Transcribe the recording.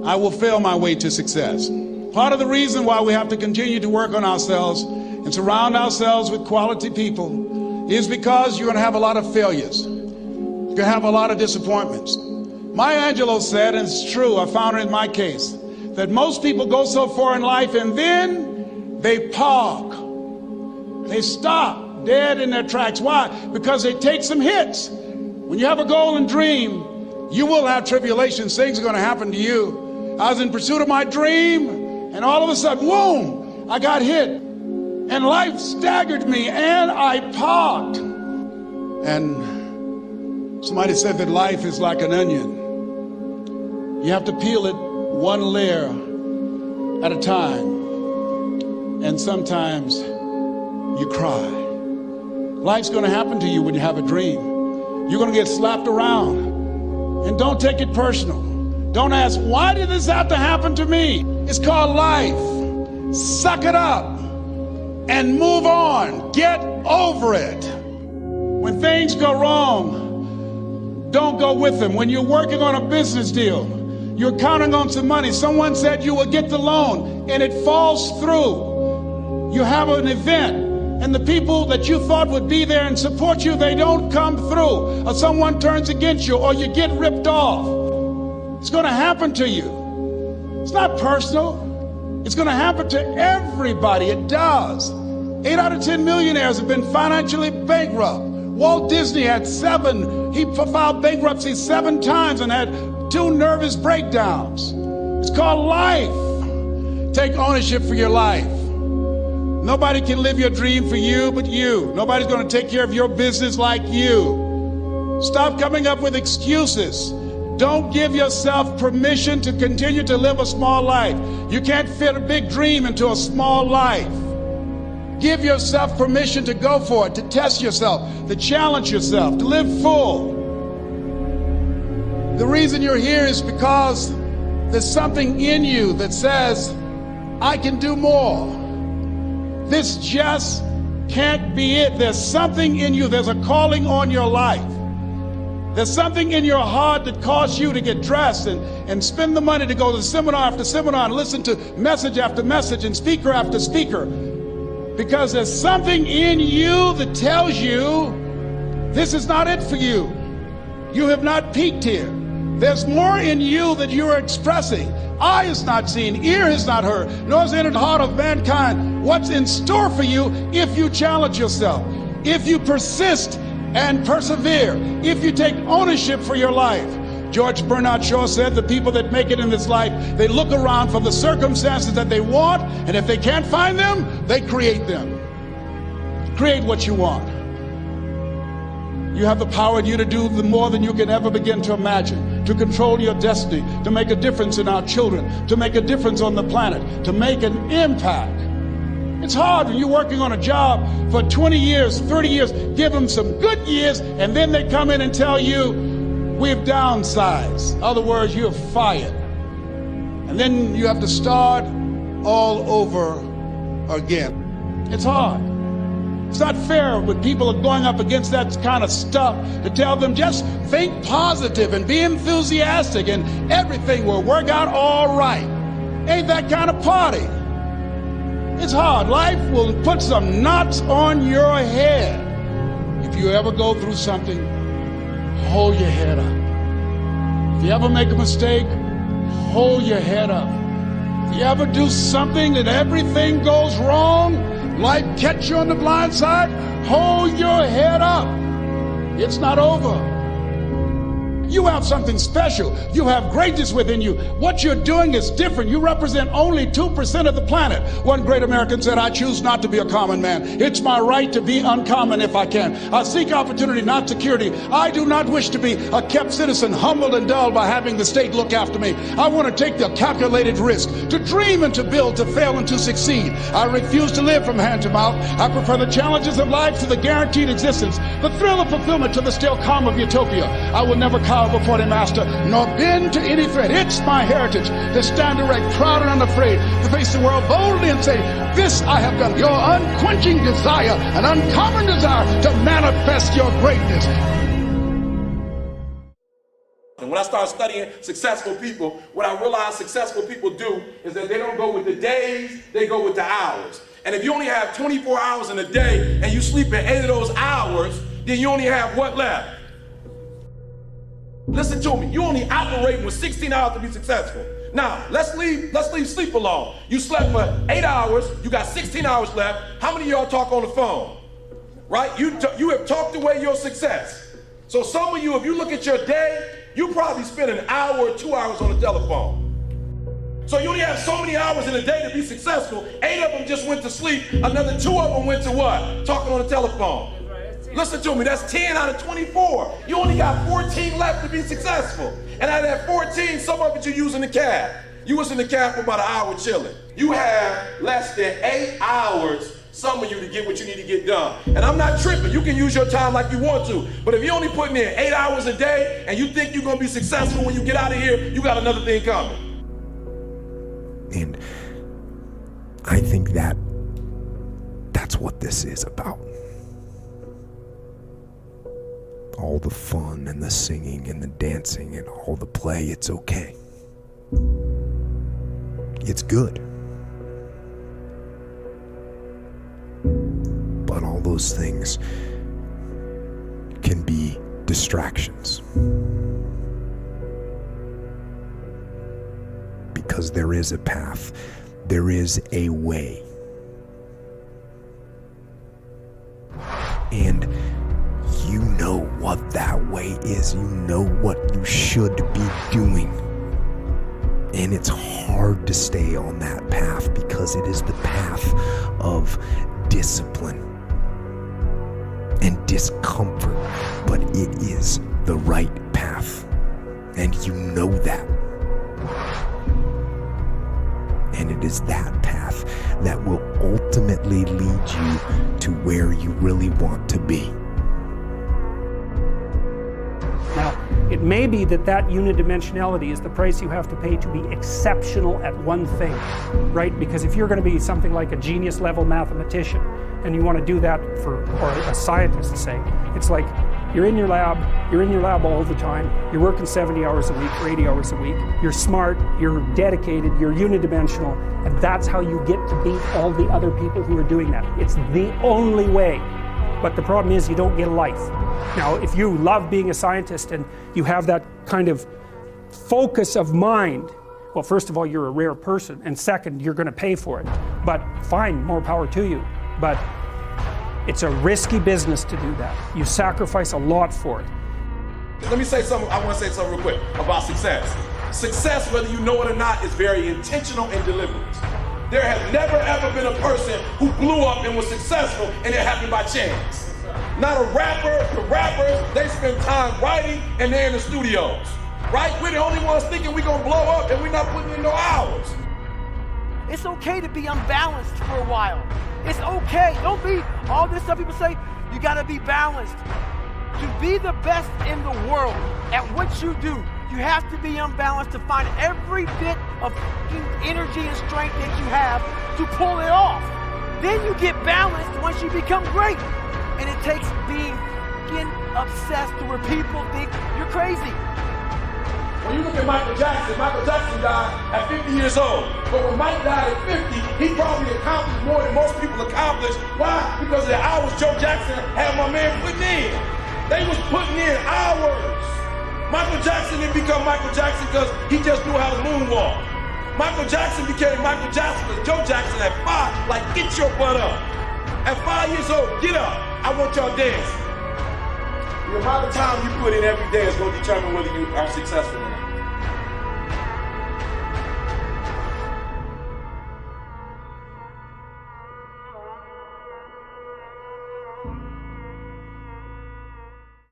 I will fail my way to success. Part of the reason why we have to continue to work on ourselves and surround ourselves with quality people is because you're going to have a lot of failures. You're going to have a lot of disappointments. Maya Angelou said, and it's true, I found it in my case, that most people go so far in life and then they park. They stop dead in their tracks. Why? Because they take some hits. When you have a goal and dream, you will have tribulations. Things are going to happen to you. I was in pursuit of my dream, and all of a sudden, boom, I got hit. And life staggered me, and I parked. And somebody said that life is like an onion. You have to peel it one layer at a time. And sometimes you cry. Life's going to happen to you when you have a dream. You're going to get slapped around. And don't take it personal. Don't ask, why did this have to happen to me? It's called life. Suck it up and move on. Get over it. When things go wrong, don't go with them. When you're working on a business deal, you're counting on some money. Someone said you will get the loan and it falls through. You have an event and the people that you thought would be there and support you, they don't come through. Or someone turns against you, or you get ripped off. It's going to happen to you. It's not personal. It's going to happen to everybody. It does. 8 out of 10 millionaires have been financially bankrupt. Walt Disney had 7. He filed bankruptcy 7 times and had 2 nervous breakdowns. It's called life. Take ownership for your life. Nobody can live your dream for you but you. Nobody's going to take care of your business like you. Stop coming up with excuses. Don't give yourself permission to continue to live a small life. You can't fit a big dream into a small life. Give yourself permission to go for it, to test yourself, to challenge yourself, to live full. The reason you're here is because there's something in you that says, I can do more. This just can't be it. There's something in you. There's a calling on your life. There's something in your heart that caused you to get dressed and spend the money to go to seminar after seminar and listen to message after message and speaker after speaker. Because there's something in you that tells you this is not it for you. You have not peaked here. There's more in you that you are expressing. Eye has not seen, ear has not heard, nor has entered the heart of mankind what's in store for you if you challenge yourself, if you persist and persevere, if you take ownership for your life. George Bernard Shaw said the people that make it in this life, they look around for the circumstances that they want, and if they can't find them, they create them. Create what you want. You have the power in you to do more than you can ever begin to imagine, to control your destiny, to make a difference in our children, to make a difference on the planet, to make an impact. It's hard when you're working on a job for 20 years, 30 years, give them some good years, and then they come in and tell you, we've downsized. In other words, you're fired. And then you have to start all over again. It's hard. It's not fair when people are going up against that kind of stuff to tell them just think positive and be enthusiastic and everything will work out all right. Ain't that kind of party. It's hard. Life will put some knots on your head. If you ever go through something, hold your head up. If you ever make a mistake, hold your head up. If you ever do something that everything goes wrong, life catch you on the blind side, hold your head up. It's not over. You have something special. You have greatness within you. What you're doing is different. You represent only 2% of the planet. One great American said, I choose not to be a common man. It's my right to be uncommon if I can. I seek opportunity, not security. I do not wish to be a kept citizen, humbled and dulled by having the state look after me. I want to take the calculated risk, to dream and to build, to fail and to succeed. I refuse to live from hand to mouth. I prefer the challenges of life to the guaranteed existence, the thrill of fulfillment to the still calm of utopia. I will never cower before the master, nor bend to any threat. It's my heritage to stand erect, proud and unafraid, to face the world boldly and say, this I have done. Your unquenching desire, an uncommon desire to manifest your greatness. Đừng When I started studying successful people, what I realized successful people do is that they don't go with the days, they go with the hours. And if you only have 24 hours in a day and you sleep in 8 of those hours, then you only have what left? Listen to me, you only operating with 16 hours to be successful. Now, let's leave sleep alone. You slept for 8 hours, you got 16 hours left. How many of y'all talk on the phone? Right? You have talked away your success. So some of you, if you look at your day, you probably spend an hour or 2 hours on the telephone. So you only have so many hours in a day to be successful. 8 of them just went to sleep. Another 2 of them went to what? Talking on the telephone. Listen to me, that's 10 out of 24. You only got 14 left to be successful. And out of that 14, some of it you use in the cab. You was in the cab for about an hour chilling. You have less than 8 hours, some of you, to get what you need to get done. And I'm not tripping, you can use your time like you want to. But if you're only putting in 8 hours a day and you think you're gonna be successful when you get out of here, you got another thing coming. And I think that's what this is about. All the fun and the singing and the dancing and all the play, it's okay. It's good. But all those things can be distractions. Because there is a path, there is a way. And you know what that way is. You know what you should be doing. And it's hard to stay on that path because it is the path of discipline and discomfort. But it is the right path. And you know that. And it is that path that will ultimately lead you to where you really want to be. Now, it may be that unidimensionality is the price you have to pay to be exceptional at one thing, right? Because if you're going to be something like a genius level mathematician and you want to do that or a scientist, say, it's like you're in your lab all the time, you're working 70 hours a week or 80 hours a week, you're smart, you're dedicated, you're unidimensional, and that's how you get to beat all the other people who are doing that. It's the only way. But the problem is you don't get a life. Now, if you love being a scientist and you have that kind of focus of mind, well, first of all, you're a rare person, and second, you're going to pay for it. But fine, more power to you. But it's a risky business to do that. You sacrifice a lot for it. Let me say something, I want to say something real quick about success. Success, whether you know it or not, is very intentional and deliberate. There has never ever been a person who blew up and was successful and it happened by chance. Not a rapper. The rappers, they spend time writing and they're in the studios. Right? We're the only ones thinking we're going to blow up and we're not putting in no hours. It's okay to be unbalanced for a while. It's okay. Don't be all this stuff people say, you got to be balanced. To be the best in the world at what you do, you have to be unbalanced to find every bit of energy and strength that you have to pull it off. Then you get balanced once you become great. And it takes being obsessed to where people think you're crazy. When you look at Michael Jackson died at 50 years old. But when Mike died at 50, he probably accomplished more than most people accomplish. Why? Because of the hours Joe Jackson had my man putting in. They was putting in hours. Michael Jackson didn't become Michael Jackson because he just knew how to moonwalk. Michael Jackson became Michael Jackson because Joe Jackson at 5, like, get your butt up. At 5 years old, get up. I want y'all dancing. The amount of time you put in every day is going to determine whether you are successful or not.